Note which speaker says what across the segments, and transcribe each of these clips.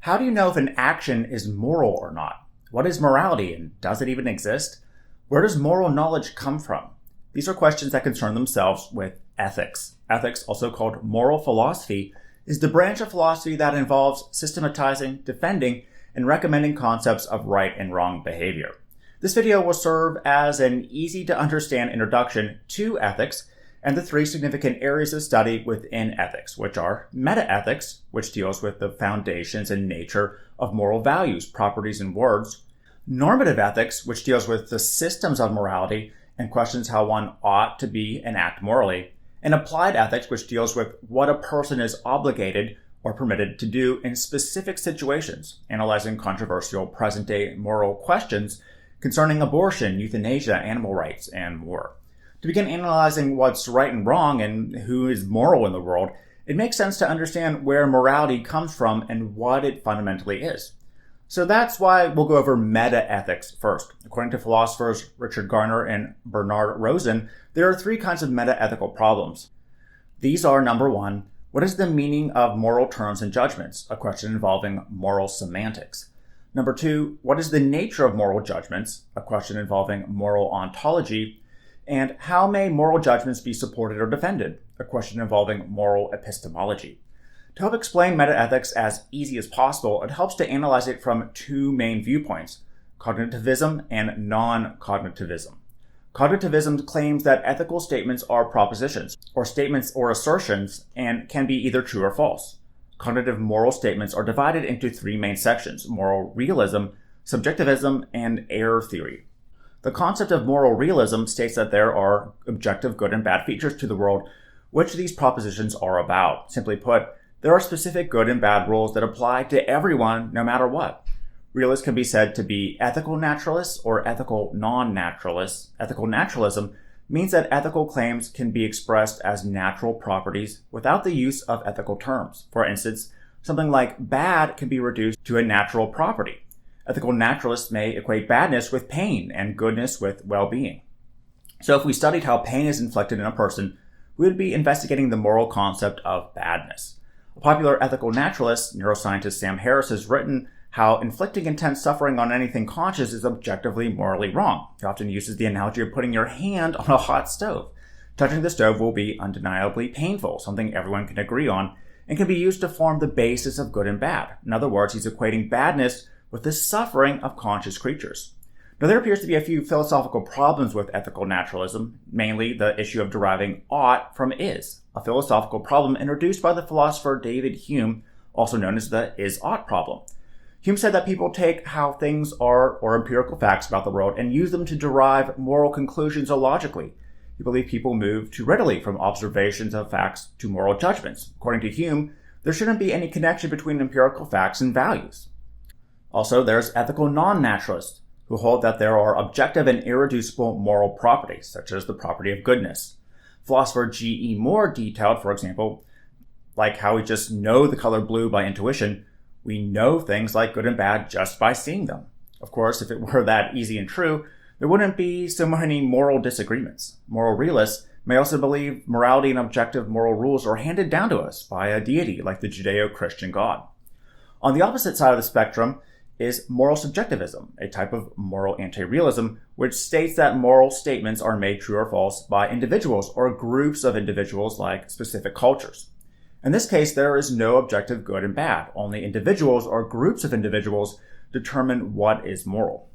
Speaker 1: How do you know if an action is moral or not? What is morality, and does it even exist? Where does moral knowledge come from? These are questions that concern themselves with ethics. Ethics, also called moral philosophy, is the branch of philosophy that involves systematizing, defending, and recommending concepts of right and wrong behavior. This video will serve as an easy-to-understand introduction to ethics and the three significant areas of study within ethics, which are metaethics, which deals with the foundations and nature of moral values, properties, and words; normative ethics, which deals with the systems of morality and questions how one ought to be and act morally; and applied ethics, which deals with what a person is obligated or permitted to do in specific situations, analyzing controversial present-day moral questions concerning abortion, euthanasia, animal rights, and more. To begin analyzing what's right and wrong and who is moral in the world, it makes sense to understand where morality comes from and what it fundamentally is. So that's why we'll go over metaethics first. According to philosophers Richard Garner and Bernard Rosen, there are three kinds of metaethical problems. These are: number one, what is the meaning of moral terms and judgments? A question involving moral semantics. Number two, what is the nature of moral judgments? A question involving moral ontology. And how may moral judgments be supported or defended? A question involving moral epistemology. To help explain metaethics as easy as possible, it helps to analyze it from two main viewpoints: cognitivism and non-cognitivism. Cognitivism claims that ethical statements are propositions, or statements or assertions, and can be either true or false. Cognitive moral statements are divided into three main sections: moral realism, subjectivism, and error theory. The concept of moral realism states that there are objective good and bad features to the world, which these propositions are about. Simply put, there are specific good and bad rules that apply to everyone no matter what. Realists can be said to be ethical naturalists or ethical non-naturalists. Ethical naturalism means that ethical claims can be expressed as natural properties without the use of ethical terms. For instance, something like bad can be reduced to a natural property. Ethical naturalists may equate badness with pain and goodness with well-being. So if we studied how pain is inflicted in a person, we would be investigating the moral concept of badness. A popular ethical naturalist, neuroscientist Sam Harris, has written how inflicting intense suffering on anything conscious is objectively morally wrong. He often uses the analogy of putting your hand on a hot stove. Touching the stove will be undeniably painful, something everyone can agree on, and can be used to form the basis of good and bad. In other words, he's equating badness with the suffering of conscious creatures. Now, there appears to be a few philosophical problems with ethical naturalism, mainly the issue of deriving ought from is, a philosophical problem introduced by the philosopher David Hume, also known as the is-ought problem. Hume said that people take how things are, or empirical facts about the world, and use them to derive moral conclusions illogically. He believed people move too readily from observations of facts to moral judgments. According to Hume, there shouldn't be any connection between empirical facts and values. Also, there's ethical non-naturalists, who hold that there are objective and irreducible moral properties, such as the property of goodness. Philosopher G.E. Moore detailed, for example, like how we just know the color blue by intuition, we know things like good and bad just by seeing them. Of course, if it were that easy and true, there wouldn't be so many moral disagreements. Moral realists may also believe morality and objective moral rules are handed down to us by a deity like the Judeo-Christian God. On the opposite side of the spectrum is moral subjectivism, a type of moral anti-realism which states that moral statements are made true or false by individuals or groups of individuals like specific cultures. In this case, there is no objective good and bad. Only individuals or groups of individuals determine what is moral.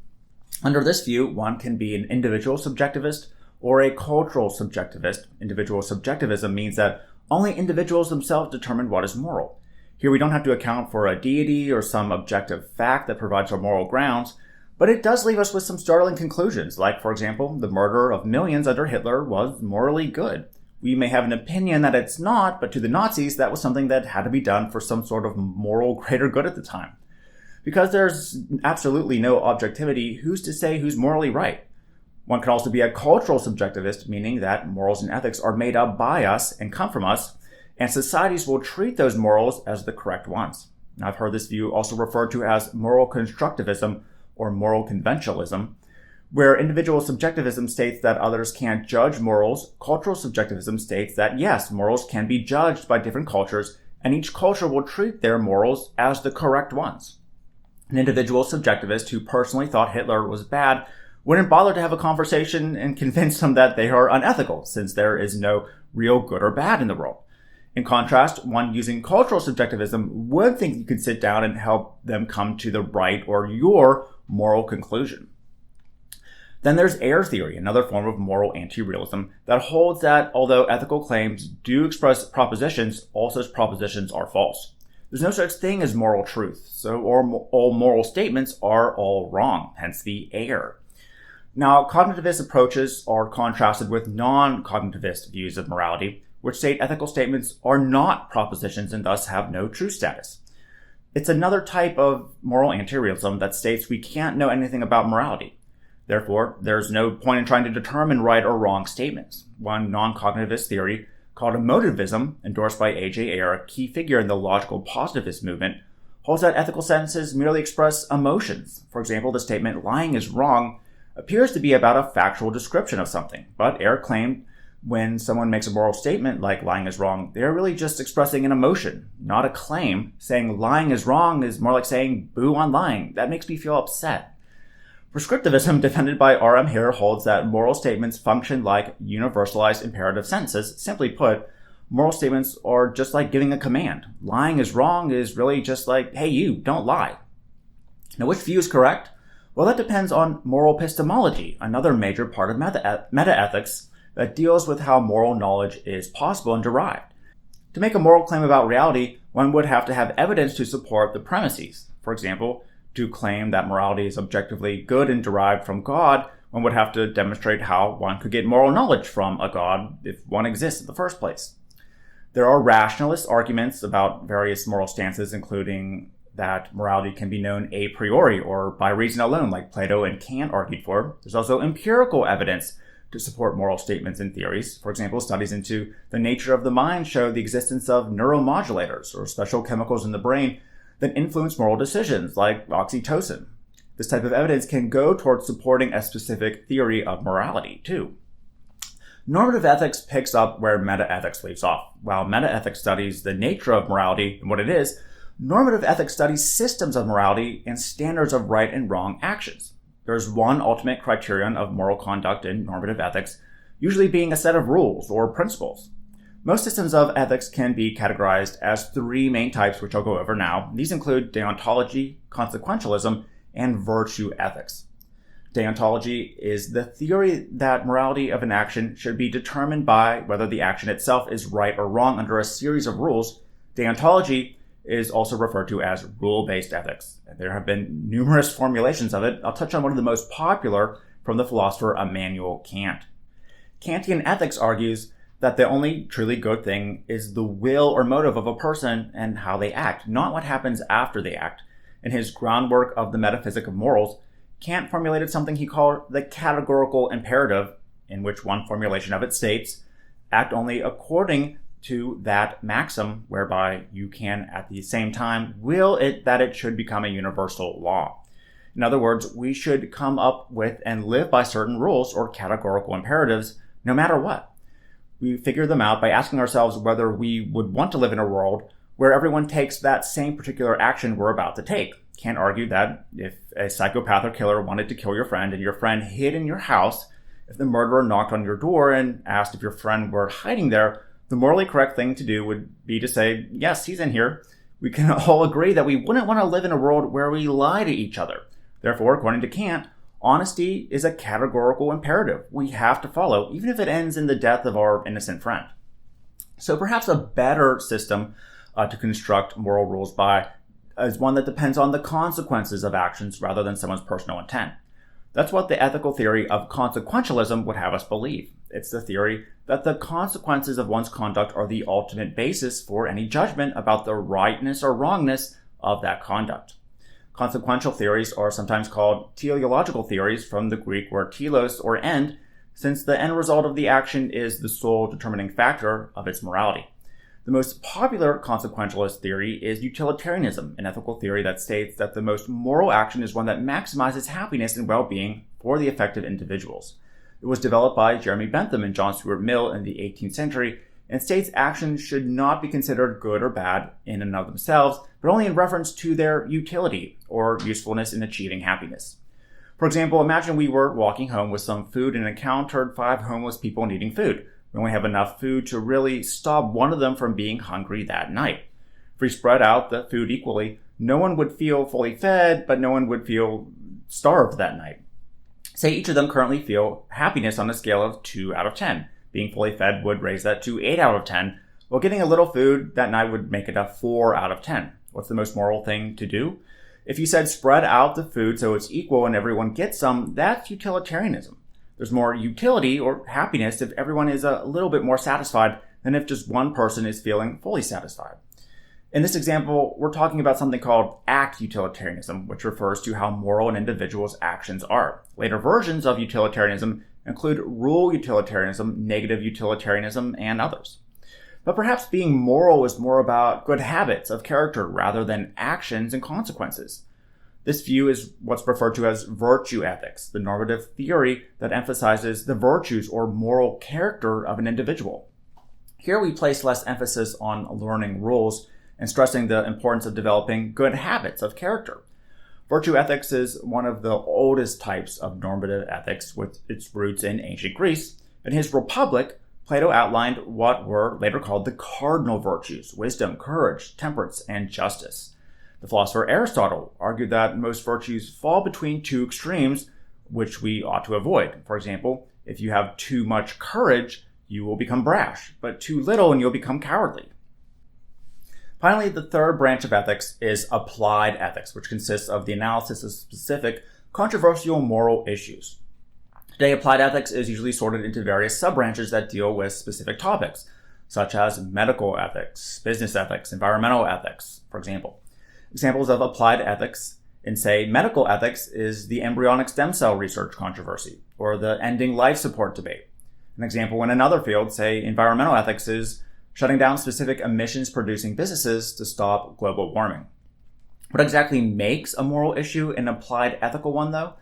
Speaker 1: Under this view, one can be an individual subjectivist or a cultural subjectivist. Individual subjectivism means that only individuals themselves determine what is moral. Here we don't have to account for a deity or some objective fact that provides our moral grounds, but it does leave us with some startling conclusions, like, for example, the murder of millions under Hitler was morally good. We may have an opinion that it's not, but to the Nazis, that was something that had to be done for some sort of moral greater good at the time. Because there's absolutely no objectivity, who's to say who's morally right? One can also be a cultural subjectivist, meaning that morals and ethics are made up by us and come from us, and societies will treat those morals as the correct ones. Now, I've heard this view also referred to as moral constructivism or moral conventionalism. Where individual subjectivism states that others can't judge morals, cultural subjectivism states that yes, morals can be judged by different cultures and each culture will treat their morals as the correct ones. An individual subjectivist who personally thought Hitler was bad wouldn't bother to have a conversation and convince them that they are unethical, since there is no real good or bad in the world. In contrast, one using cultural subjectivism would think you could sit down and help them come to the right or your moral conclusion. Then there's error theory, another form of moral anti-realism that holds that although ethical claims do express propositions, all such propositions are false. There's no such thing as moral truth, so all moral statements are all wrong, hence the error. Now, cognitivist approaches are contrasted with non-cognitivist views of morality, which state ethical statements are not propositions and thus have no true status. It's another type of moral anti-realism that states we can't know anything about morality. Therefore, there's no point in trying to determine right or wrong statements. One non-cognitivist theory, called emotivism, endorsed by A.J. Ayer, a key figure in the logical positivist movement, holds that ethical sentences merely express emotions. For example, the statement, lying is wrong, appears to be about a factual description of something, but Ayer claimed when someone makes a moral statement like lying is wrong, they're really just expressing an emotion, not a claim. Saying lying is wrong is more like saying boo on lying. That makes me feel upset. Prescriptivism, defended by R.M. Hare, holds that moral statements function like universalized imperative sentences. Simply put, moral statements are just like giving a command. Lying is wrong is really just like, hey you, don't lie. Now, which view is correct? Well, that depends on moral epistemology, another major part of metaethics that deals with how moral knowledge is possible and derived. To make a moral claim about reality, one would have to have evidence to support the premises. For example, to claim that morality is objectively good and derived from God, one would have to demonstrate how one could get moral knowledge from a God if one exists in the first place. There are rationalist arguments about various moral stances, including that morality can be known a priori or by reason alone, like Plato and Kant argued for. There's also empirical evidence to support moral statements and theories. For example, studies into the nature of the mind show the existence of neuromodulators, or special chemicals in the brain that influence moral decisions, like oxytocin. This type of evidence can go towards supporting a specific theory of morality, too. Normative ethics picks up where metaethics leaves off. While metaethics studies the nature of morality and what it is, normative ethics studies systems of morality and standards of right and wrong actions. There's one ultimate criterion of moral conduct in normative ethics, usually being a set of rules or principles. Most systems of ethics can be categorized as three main types, which I'll go over now. These include deontology, consequentialism, and virtue ethics. Deontology is the theory that morality of an action should be determined by whether the action itself is right or wrong under a series of rules. Deontology is also referred to as rule-based ethics. There have been numerous formulations of it. I'll touch on one of the most popular from the philosopher Immanuel Kant. Kantian ethics argues that the only truly good thing is the will or motive of a person and how they act, not what happens after they act. In his groundwork of the metaphysic of morals, Kant formulated something he called the categorical imperative, in which one formulation of it states, act only according to that maxim, whereby you can at the same time will it that it should become a universal law. In other words, we should come up with and live by certain rules or categorical imperatives no matter what. We figure them out by asking ourselves whether we would want to live in a world where everyone takes that same particular action we're about to take. Kant argued that if a psychopath or killer wanted to kill your friend and your friend hid in your house, if the murderer knocked on your door and asked if your friend were hiding there, the morally correct thing to do would be to say, yes, he's in here. We can all agree that we wouldn't want to live in a world where we lie to each other. Therefore, according to Kant, honesty is a categorical imperative we have to follow, even if it ends in the death of our innocent friend. So perhaps a better system to construct moral rules by is one that depends on the consequences of actions rather than someone's personal intent. That's what the ethical theory of consequentialism would have us believe. It's the theory that the consequences of one's conduct are the ultimate basis for any judgment about the rightness or wrongness of that conduct. Consequential theories are sometimes called teleological theories, from the Greek word telos, or end, since the end result of the action is the sole determining factor of its morality. The most popular consequentialist theory is utilitarianism, an ethical theory that states that the most moral action is one that maximizes happiness and well-being for the affected individuals. It was developed by Jeremy Bentham and John Stuart Mill in the 18th century and states actions should not be considered good or bad in and of themselves, but only in reference to their utility or usefulness in achieving happiness. For example, imagine we were walking home with some food and encountered 5 homeless people needing food. We only have enough food to really stop one of them from being hungry that night. If we spread out the food equally, no one would feel fully fed, but no one would feel starved that night. Say each of them currently feel happiness on a scale of 2 out of 10. Being fully fed would raise that to 8 out of 10, while getting a little food that night would make it a 4 out of 10. What's the most moral thing to do? If you said spread out the food so it's equal and everyone gets some, that's utilitarianism. There's more utility or happiness if everyone is a little bit more satisfied than if just one person is feeling fully satisfied. In this example, we're talking about something called act utilitarianism, which refers to how moral an individual's actions are. Later versions of utilitarianism include rule utilitarianism, negative utilitarianism, and others. But perhaps being moral is more about good habits of character rather than actions and consequences. This view is what's referred to as virtue ethics, the normative theory that emphasizes the virtues or moral character of an individual. Here we place less emphasis on learning rules and stressing the importance of developing good habits of character. Virtue ethics is one of the oldest types of normative ethics with its roots in ancient Greece. In his Republic, Plato outlined what were later called the cardinal virtues: wisdom, courage, temperance, and justice. The philosopher Aristotle argued that most virtues fall between 2 extremes, which we ought to avoid. For example, if you have too much courage, you will become brash, but too little and you'll become cowardly. Finally, the third branch of ethics is applied ethics, which consists of the analysis of specific controversial moral issues. Today, applied ethics is usually sorted into various sub-branches that deal with specific topics, such as medical ethics, business ethics, environmental ethics, for example. Examples of applied ethics in, say, medical ethics is the embryonic stem cell research controversy, or the ending life support debate. An example in another field, say environmental ethics, is shutting down specific emissions-producing businesses to stop global warming. What exactly makes a moral issue an applied ethical one, though?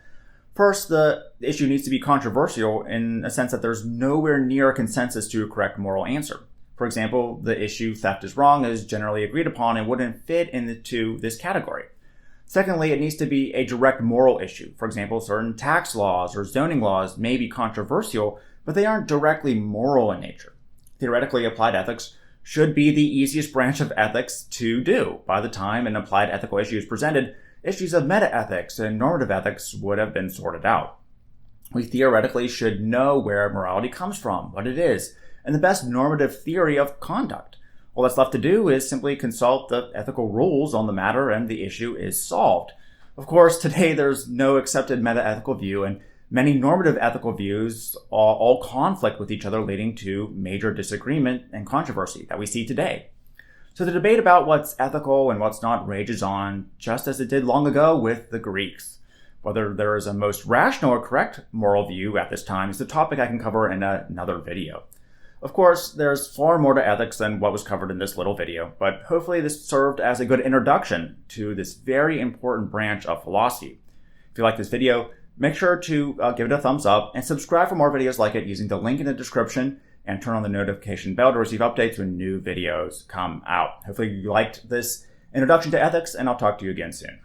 Speaker 1: First, the issue needs to be controversial in a sense that there's nowhere near a consensus to a correct moral answer. For example, the issue theft is wrong is generally agreed upon and wouldn't fit into this category. Secondly, it needs to be a direct moral issue. For example, certain tax laws or zoning laws may be controversial, but they aren't directly moral in nature. Theoretically, applied ethics should be the easiest branch of ethics to do. By the time an applied ethical issue is presented, issues of metaethics and normative ethics would have been sorted out. We theoretically should know where morality comes from, what it is, and the best normative theory of conduct. All that's left to do is simply consult the ethical rules on the matter and the issue is solved. Of course, today there's no accepted metaethical view, and many normative ethical views all conflict with each other, leading to major disagreement and controversy that we see today. So the debate about what's ethical and what's not rages on, just as it did long ago with the Greeks. Whether there is a most rational or correct moral view at this time is the topic I can cover in another video. Of course, there's far more to ethics than what was covered in this little video, but hopefully this served as a good introduction to this very important branch of philosophy. If you like this video, make sure to give it a thumbs up and subscribe for more videos like it using the link in the description, and turn on the notification bell to receive updates when new videos come out. Hopefully you liked this introduction to ethics, and I'll talk to you again soon.